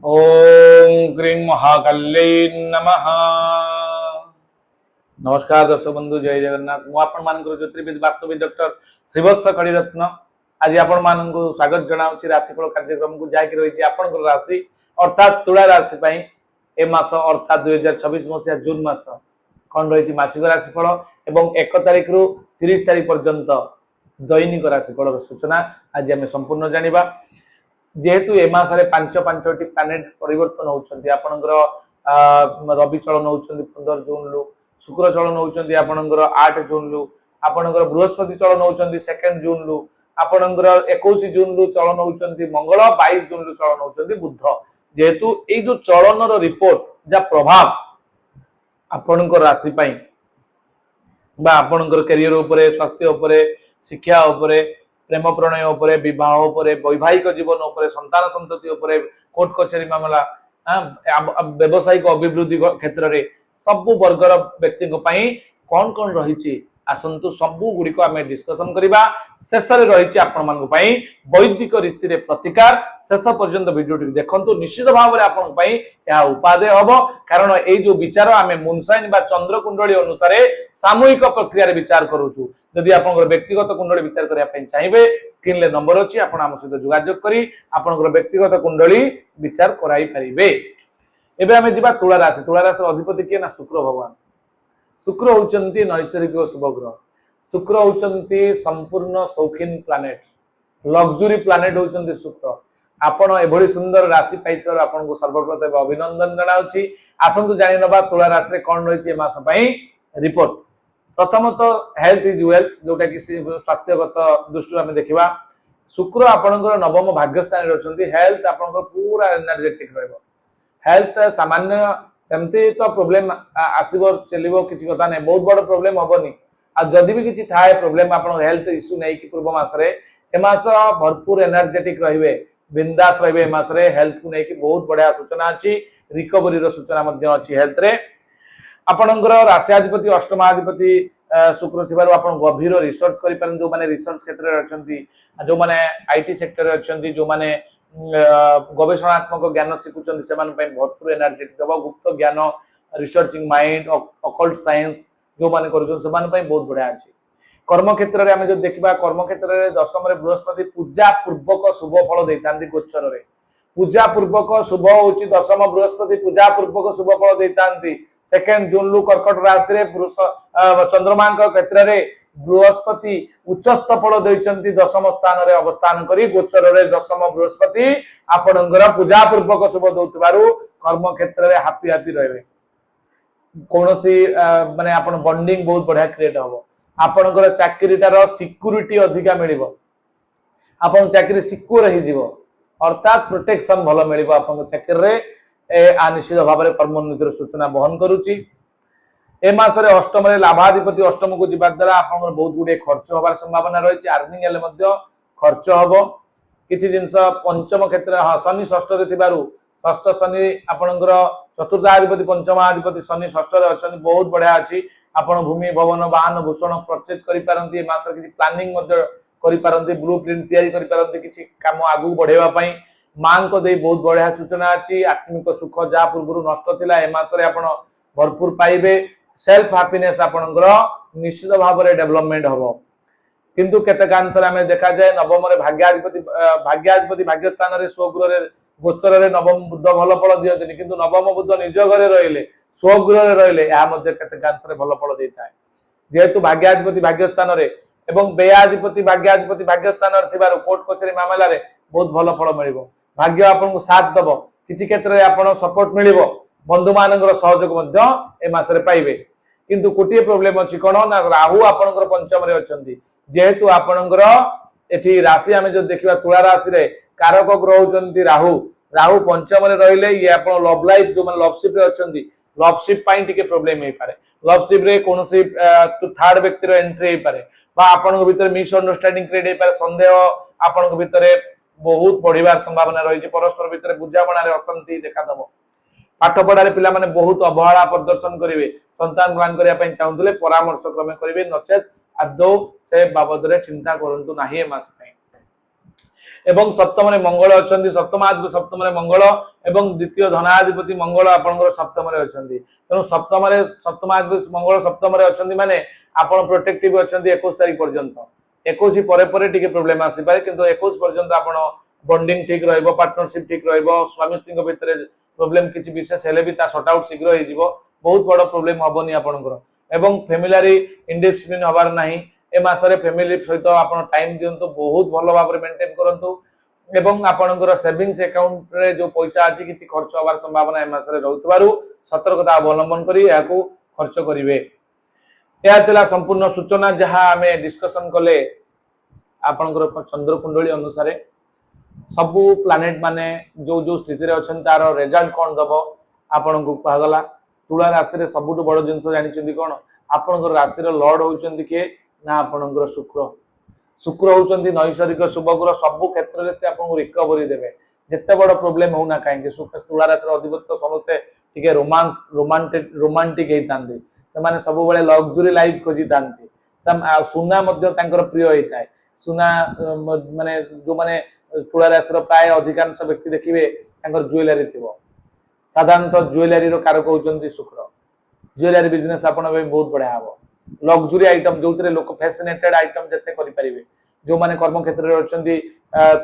ओम ग्रीं महाकाल्यै नमः। नमस्कार दर्शक बंधु, जय जगन्नाथ। मु आपण मानकर ज्योतिर्विद वास्तविक डॉक्टर श्रीवत्स खड़ीरत्न आज आपण मानक स्वागत जनाऊँ राशिफल कार्यक्रम को जहाँकि रही आपण राशि अर्थात तुला राशि पाई ए मास अर्थात 2026 मसीहा जून मास कौन रही मासिक राशिफल एवं 1 तारिख रु 30 तारिख पर्यंत दैनिक राशिफल सूचना आज आम संपूर्ण जानिबा। जेहेतु ए मासरे पांच पांचटी प्लानेट परिवर्तन होउछन्ती आपनकर रवि चलन होउछन्ती 15 जून लु, शुक्र चलन होउछन्ती आपनकर 8 जून लु, आपनकर बृहस्पति चलन होउछन्ती 2 जून लु, आपनकर 21 जून लु चलन होउछन्ती मंगल, 22 जून लु चलन होउछन्ती बुध। जेहेतु ए जो चलन रो रिपोर्ट जा प्रभाव आपनकर राशि पई बा आपनकर करियर उपरे, स्वास्थ्य उपरे, शिक्षा उपरे, प्रेम प्रणय उपरे, विवाह उपरे, वैवाहिक जीवन उपरे, संतान संतति उपरे, कोर्ट कचेरी मामला, व्यवसायिक अभिवृद्धि क्षेत्र रे सबु वर्गर व्यक्ति कौन कौन रही आसतु सबू गुड़िक आम डिस्कसन करवा। शेष में रही आपण मान वैदिक रीति रे प्रतिकार शेष पर्यंत वीडियो देखंतु, निश्चित भाव में आपण उपादेय हम। कारण ये जो विचार आम मुनसाइन बा चंद्र कुंडली अनुसार सामूहिक प्रक्रिया विचार करूँ। जदि आप व्यक्तिगत कुंडली विचार करने चाहिए स्क्रीन ले नंबर अच्छी आप सहित जोगाजोग करी आपनकर व्यक्तिगत कुंडली विचार कराई पारिबे। एबे आमे जिबा तुला राशि। तुला राशि अधिपति किए ना शुक्र भगवान। शुक्र होउचंती नैसर्गिक शुभ ग्रह। शुक्र होउचंती संपूर्ण शौकीन प्लानेट, लग्जरी प्लानेट होउचंती शुक्र। आपण एभली सुंदर राशि पाइतर आपन को सर्वप्रथम अभिनंदन जनाउछि। आसंतु जानि नबा तुला राशि रे कोन रहिछि ए मास पई रिपोर्ट। प्रथमत हेल्थ इज वेल्थ, जोटा कि स्वास्थ्यगत दृष्टि आम देखा। शुक्र आपणकर नवम भाग्यस्थान रही। हेल्थ आपंकर पूरा एनर्जेटिक रहिबो। हेल्थ सामान्य सेमती तो प्रोब्लेम आसीबो चलिबो किछि कथा नै, बहुत बड़ प्रोब्लेम हबनी। आ जदि भी किछि थाए प्रोब्लेम आपन हेल्थ इश्यू नै कि पूर्व मास रे ए मास भरपूर एनर्जेटिक रहिबे, बिंदास रहिबे। ए मास रे हेल्थ को नै कि बहुत बढ़िया सूचना अछि, रिकवरी रो सूचना मध्ये अछि हेल्थ रे। आपणकर राशियाधिपति अष्टमाधिपति शुक्र थिबारु आपण गभीर रिसर्च करि पारन। जो माने रिसर्च क्षेत्र रे अछंती, जो माने आईटी सेक्टर रे अछंती, जो माने गवेषणात्मक ज्ञान शिखुचंती सेमान पय भरपूर एनर्जेटिक दबा। गुप्त ज्ञान, रिसर्चिंग माइंड, ऑकल्ट साइंस जो माने करूछन सेमान पय बहुत बढ़िया अछि। कर्म क्षेत्र रे हमें जो देखिबा, कर्म क्षेत्र रे दशम रे बृहस्पति पूजा पूर्वक शुभ फल दैतांती। गोचर रे पूजा पूर्वक शुभ होची दशम बृहस्पति पूजा पूर्वक शुभ फल दैतांती। 2 जून लु कर्कट राशि रे चंद्रमा क्षेत्र रे बृहस्पति उच्चस्थ फल दैचंती। दशम स्थान रे अवस्थान करी गोचर रे दशम बृहस्पति आपणकर पूजा पूर्वक शुभ दउतबारु कर्म क्षेत्र रे हैप्पी हैप्पी रहबे। कोनोसी माने आपण बॉन्डिंग बहुत बढ़िया क्रिएट हबो। आपणकर चाकरीटार सिक्योरिटी अधिका मिलिबो। आपण चाकरी सिक्योर रही जीवो, अर्थात प्रोटेक्शन भलो मिलिबो आपण चाकरी रे। निश्चित भाव में कर्मोन्नतिर सूचना बहन करुच्ची। ए मासरे अष्टम रे लाभाधिपति अष्टम को जीवा द्वारा आपन बहुत गुडे खर्च होबार संभावना रही। अर्निंग एले मध्य खर्च हबो। किछि जिंस पंचम क्षेत्र शनि षष्ठ रे थिबारु षष्ठ शनि आपनकर चतुर्थाधिपति पंचमाधिपति शनि षष्ठ रे अछन, बहुत बढ़िया अछि। आपण भूमि भवन वाहन भूषण परचेज करि पारंती। ए मासरे किछि प्लानिंग मध्य करि पारंती, ब्लूप्रिंट तैयारी करि पारंती किछि काम आगु बढ़ेवा पई। मां को दे बहुत बढ़िया सूचना अच्छी। आत्मिक सुख जहाँ पूर्व नष्ट थिला ए मासरे आपण भरपूर पाइबे। सेल्फ हैप्पीनेस आपणकर निश्चित भाव में डेवलपमेंट हबो। किंतु केतक आंसर हमें देखा जाए नवम रे भाग्याधिपति भाग्यस्थान रे स्वगृह रे गोचर रे नवम बुध भल फल दियंतनी। किंतु नवम बुध निज घरे रहिले, स्वगृह रे रहिले, या मध्ये केतक आंसर भल फल देताय। जेहेतु भाग्याधिपति भाग्यस्थान रे एवं व्ययाधिपति भाग्यस्थान रे थिबार कोर्ट कचेरी मामला रे बहुत भल फल मिलिबो। भाग्य आपन को साथ दबो। किछि क्षेत्र रे आपन सपोर्ट मिलिबो। बंधु मानकर सहयोग मध्य ए मासरे पाइबे। किंतु कोटिए प्रॉब्लम अछि कोन ना, राहु आपनकर पंचम रे अछंती। जेहेतु आपनकर एठी राशि हमें जो देखिबा तुला राशि रे कारक ग्रह होचंती राहु। राहु पंचम रे रहिले ये आपन लव लाइफ जो मन लवशिप रे अछंती, लवशिप पाइन टिके प्रॉब्लम हे पारे। लवशिप रे कोनोसी थर्ड व्यक्ति रो एंट्री हे पारे बा आपन को भीतर मिसअंडरस्टैंडिंग क्रिएट हे पारे। संदेह आपन को भीतर बहुत बढ़िबार संभावना रही। परस्पर भितर बुझामणा रे अशांति देखा दबो। पाठ पढ़ारे पिला माने बहुत अवहेला प्रदर्शन करिवे। संतान ग्रहण करिया पई चाहुतले परामर्श क्रमे करिवे, नचेत आदौ से बाबद रे चिंता करंतु नाही ए मास पई। एवं सप्तम मंगल अच्छा सप्तमाधिपति सप्तम मंगल एवं द्वितीय धनाधिपति मंगल आपंकर सप्तम अच्छा तेणु सप्तमाधिपति मंगल सप्तम अच्छा माने आपण प्रोटेक्टिव अच्छा 21 तारीख पर्यंत 21 पर टिके प्रोब्लेम आसीपारे किंतु 21 पर्यंत आपण बॉन्डिंग ठीक रहइबो पार्टनरशिप ठीक रहइबो स्वामी स्त्री भितर प्रोब्लेम किछि विशेष हेले भी ता सॉर्ट आउट शीघ्र हो जिवो बहुत बड़ प्रोब्लेम हबनी आपनकर एवं फैमिली इंडिसिप्लिन हबार नाही ए मासरे फैमिली सहित आपण टाइम दियंतु बहुत भलो भाव रे मेंटेन करंतु एवं आपनकर सेविंग्स अकाउंट रे जो पैसा अछि किछि खर्च हबार संभावना ए मासरे रहउतबारु सतर्कता अवलंबन करी याकू खर्च करिवे या तिला संपूर्ण सूचना जहां हमें डिस्कशन कले आपनकर चंद्र कुंडली अनुसार सबु प्लैनेट माने जो जो स्थिति रे अछन तार रिजल्ट कोन दबो आपन को कहगला तुला राशि रे सबुठ बड़ जिंस जानिचंदी कोन आपनकर राशि रे लॉर्ड होचंदी के ना आपनकर शुक्र शुक्र होचंदी नैसर्गिक शुभ ग्रह सबु क्षेत्र रे से आपन को रिकवरी देबे जत्ते बड़ प्रॉब्लम होना काहे शुक्र तुला राशि रे अधिपत्य समस्ते टिके रोमांटिक हेतांदी से माने सब बेले लग्जरी लाइफ खोजी तांती सुना मध्य तांकर प्रिय हेताय सुना माने जो माने तुला राशि प्राय अधिकांश व्यक्ति देखिए ज्वेलरी थी साधारणतः ज्वेलरी कारक होती शुक्र ज्वेलरी बिजनेस आपण बहुत बढ़िया हम लग्जरी आइटम जो लोक फैसिनेटेड आइटम जिते करें जो मैंने कर्म क्षेत्र में अच्छा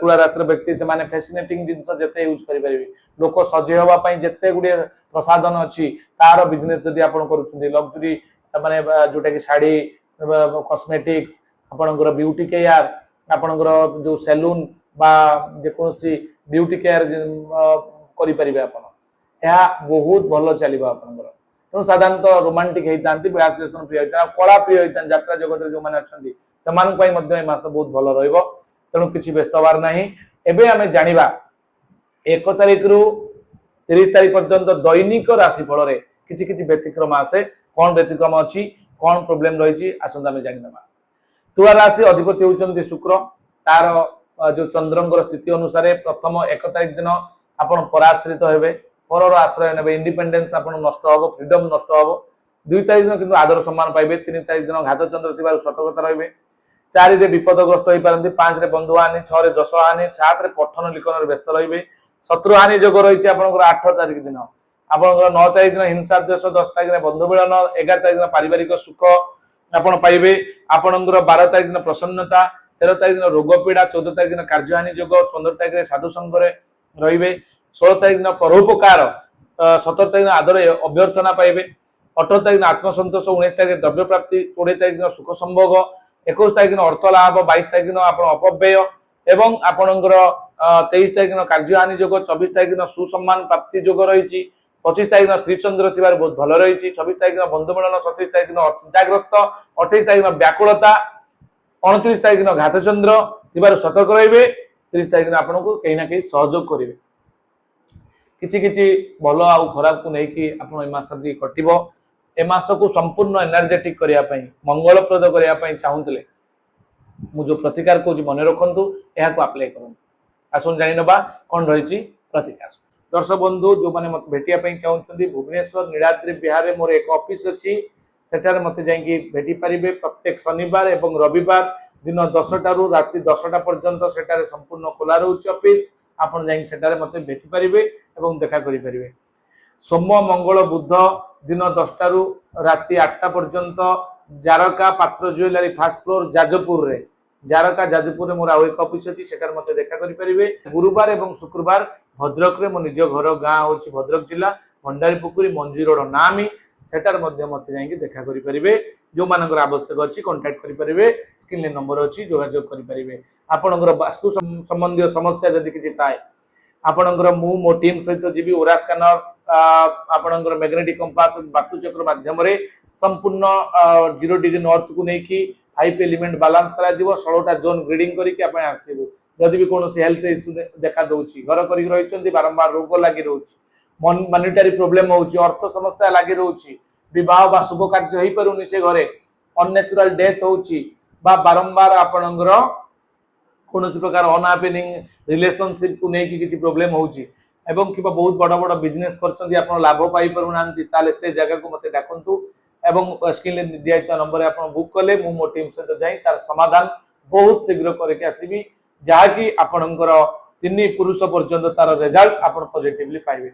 तुला राशि व्यक्ति से माने फैसिनेटिंग जिनस जिते यूज करें लोक सजे हवाई जिते गुड़े प्रसाधन अच्छी तार बिजनेस जदि आप लग्जरी माने जोटा कि शाढ़ी कॉस्मेटिक्स आपणकर ब्यूटी केयर आपणकर जो सैलून बा जेकोसी ब्यूटी केयर करि परिबे आपण या बहुत भलो चलिबा आपनकर तो साधारणतः रोमांटिक हेतांती विलास विलासन प्रिय हेता कला प्रिय हेता यात्रा जगत रे जो माने अछंती समान पई मध्ये ए मास बहुत भलो रहइबो तेणु किछि व्यस्त हबार नाही एबे हमें जानिबा 1 तारिख रु 30 तारिख पर्यंत दैनिक राशि फल रे किछि किछि व्यतिक्रम आसे कोन व्यतिक्रम अछि कोन प्रॉब्लम रहिछि आसंदा में जानिबा तुला राशि अधिपति होचंती शुक्र तार जो चंद्रंगर स्थिति अनुसार प्रथम 1 तारिख दिन आपण पराश्रित हेबे परर आश्रय नेबे इंडिपेंडेंस आपण नष्ट हबो फ्रीडम नष्ट हबो 2 तारिख दिन किंतु आदर सम्मान पाइबे 3 तारिख दिन घात चंद्र थिबार सतर्कता रहबे 4 रे विपदग्रस्त होई पारंती 5 रे बंधु हानि 6 रे दश हानि 7 रे पठन लिखन रे व्यस्त रहबे शत्रु हानि योग रहिछि आपनकर 8 तारिख दिन आपनकर 9 तारिख दिन हिंसा द्वेष 10 तारिख दिन बंधु मिलन 11 तारिख दिन पारिवारिक सुख आपण पाइबे आपनकर 12 तारिख दिन प्रसन्नता 13 तारिख दिन रोग पीड़ा 14 तारिख दिन कार्यहानि योग 15 तारिख दिन साधु संघ रे रहिबे 16 तारिख दिन परोपकार 17 तारिख दिन आदर अभ्यर्थना पाइबे 18 तारिख दिन आत्मसंतोष 19 तारिख दिन द्रव्य प्राप्ति 20 तारिख दिन सुख संभोग 21 तारिख दिन अर्थ लाभ 22 तारिख दिन आपण अपव्यय एवं आपनकर 23 तारिख दिन कार्यहानि योग 24 तारिख दिन सुसम्मान प्राप्ति योग रहिछि 25 तारिख दिन श्रीचंद्र थिबार बहुत भलो रहिछि 26 तारिख दिन बंधु मिलन 27 तारिख दिन चिंताग्रस्त 28 तारिख दिन व्याकुलता 29 तारिख दिन घात चंद्र थिबार सतर्क रहिबे 30 तारिख दिन आपनको कहीं ना कहीं सहयोग करिवे किछि किछि भलो आ खराब को नै कि आपण ए मास दी कटिबो ए मास को संपूर्ण एनर्जेटिक करिया पई मंगलप्रद करिया पई चाहुतले मु जो प्रतिकार को मने रखंतु एहा को अप्लाई करन आसुन जानि नबा कोन रहिछि प्रतिकार दर्शक बंधु जो माने मत भेटिया पई चाहुचंदी भुवनेश्वर नीलाद्रि विहार रे मोर एक ऑफिस अछि सेठार मते जाइकी भेटी परिबे प्रत्येक शनिवार एवं रविवार दिन 10 टारू राति 10 टा पर्यंत सेठारे संपूर्ण खोला रहउछि ऑफिस आपण जाइकी सेठारे मते भेटी परिबे एवं देखा करि परिबे सोम मंगल बुध दिन 10 टारू राति 8 टा पर्यंत जारका पात्र ज्वेलरी फर्स्ट फ्लोर जाजपुर रे जारका जाजपुर रे मोर आ एक ऑफिस अछि सेठार मते देखा करि परिबे गुरुवार एवं शुक्रवार भद्रक रे मो निज घर गां होछि भद्रक जिला भंडारी पुकुरी मंजी रोड नामी सेटार मध्य मते जाइके देखा करि परिबे जो मानकर आवश्यक अछि कांटेक्ट करि परिबे स्क्रीन ले नंबर अछि जोगाजोग करि परिबे आपनकर वास्तु संबंधी समस्या जदि किछि ताय आपनकर मो टीम सहित जीबी ओरा स्कैनर आपनकर मैग्नेटिक कंपास वास्तु चक्र माध्यम रे संपूर्ण 0 डिग्री नॉर्थ को नेकी 5 एलिमेंट बैलेंस करा जीवो 16 टा जोन ग्रीडिंग करी के आपण आसीबो जदि भी कोनोसी हेल्थ इश्यू देखा दउछि घर करी रहिचंदी बारंबार रोग लागि रहउछि मॉनिटरी प्रॉब्लम होउछि अर्थ समस्या लागि रहउछि विवाह बा शुभ कार्य होई परुनि से घरे अननेचुरल डेथ होउछि बा बारंबार आपनकर कोनोसी प्रकार अनहैपनिंग रिलेशनशिप को नेकी किछि प्रॉब्लम होउछि एवं किबा बहुत बड़ बड़ बिजनेस करचंदी आपण लाभ पाई परुनांती ताले से जगह को मते डाकंतु एवं स्क्रीन ले दियाइता नंबर आपण बुक कले मु मो टीम से जाई तार समाधान बहुत शीघ्र करके आसीबी जहाँकि आपणकर 3 पुरुष पर्यंत तार रिजल्ट आपण पॉजिटिवली पाइबे।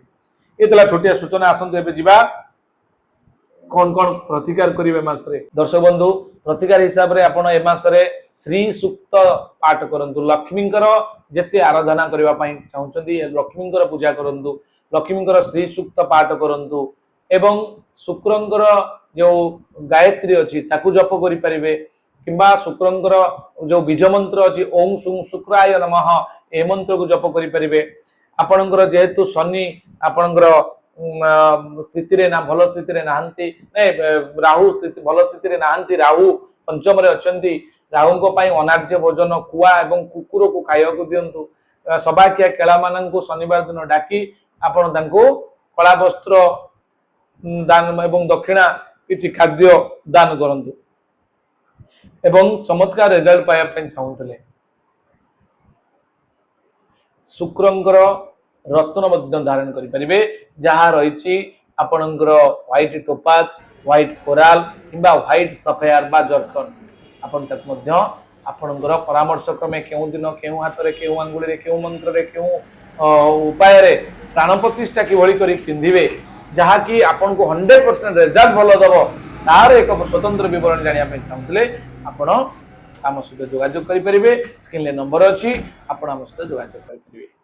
ये तला छोटिया सूचना आसंतु एबे जिबा कौन कौन प्रतिकार करिवे मासरे। दर्शक बंधु प्रतिकार हिसाब रे आपण ए मासरे श्री सूक्त पाठ करंतु। लक्ष्मींकर जेते आराधना करबा पई चाहुचंदी लक्ष्मींकर पूजा करंतु, लक्ष्मींकर श्री सूक्त पाठ करंतु एवं शुक्रंकर जो गायत्री अछि ताकू जप करि परिबे किंबा शुक्रंकर जो बीज मंत्र अछि ओम सुं शुक्राय नमः ए मंत्र को जप करि परिबे। आपणकर जेहेतु शनि आपणकर स्थिति रे ना भल स्थिति रे नाहंती नै राहु स्थिति भल स्थिति रे नाहंती राहु पंचम रे अछंती राहु को पई अनार्य भोजन कुआ एवं कुकुर को खाइया को दियंतु। सबाकिया केला मानन को शनिवार दिन डाकी आपण तांको कला वस्त्र दान एवं दक्षिणा किछि खाद्य दान करंतु एवं चमत्कार रिजल्ट पाया पे चाहूतले। शुक्रंकर रत्न मध्य धारण करि परिबे जहा रहिछि आपणकर व्हाइट टोपाज, व्हाइट कोराल किंबा व्हाइट सफायर बा जर्कन आपण तक मध्य आपणकर परामर्श क्रमे केउ दिन केउ हाथ रे केउ अंगुली रे केउ मंत्र रे केउ उपाय रे प्राण प्रतिष्ठा कि भली करी पिंधिबे जहा कि आपन को 100% रिजल्ट भलो दबो तार एक स्वतंत्र विवरण जानिया पे चाहूतले आपण आम सहित जोगाजोग करि परिबे। स्क्रीन ले नंबर अछि आपण आम सहित जोगाजोग करि परिबे।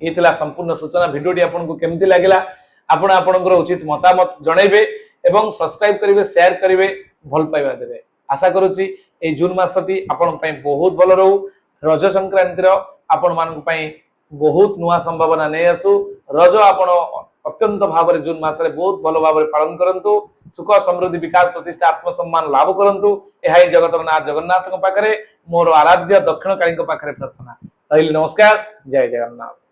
ये थिला संपूर्ण सूचना। वीडियोटी आपन को केमति लागिला आपण आपनकर उचित मतामत जणाइबे एवं सब्सक्राइब करिवे, शेयर करिवे, भल पाइबा देबे। आशा करूची ए जून मासटी आपण पई बहुत भलो रहू। रज संक्रांतिर आपण मान पई बहुत नुआ संभावना नै आसु। रज आपण अत्यंत भाव में जून मास बहुत भल भाव पालन करंतु। सुख समृद्धि विकास प्रतिष्ठा आत्मसम्मान लाभ करंतु। एहा जगतनाथ जगन्नाथ पाखरे मोर आराध्य दक्षिण काली पाखरे प्रार्थना। रहिली नमस्कार। जय जगन्नाथ।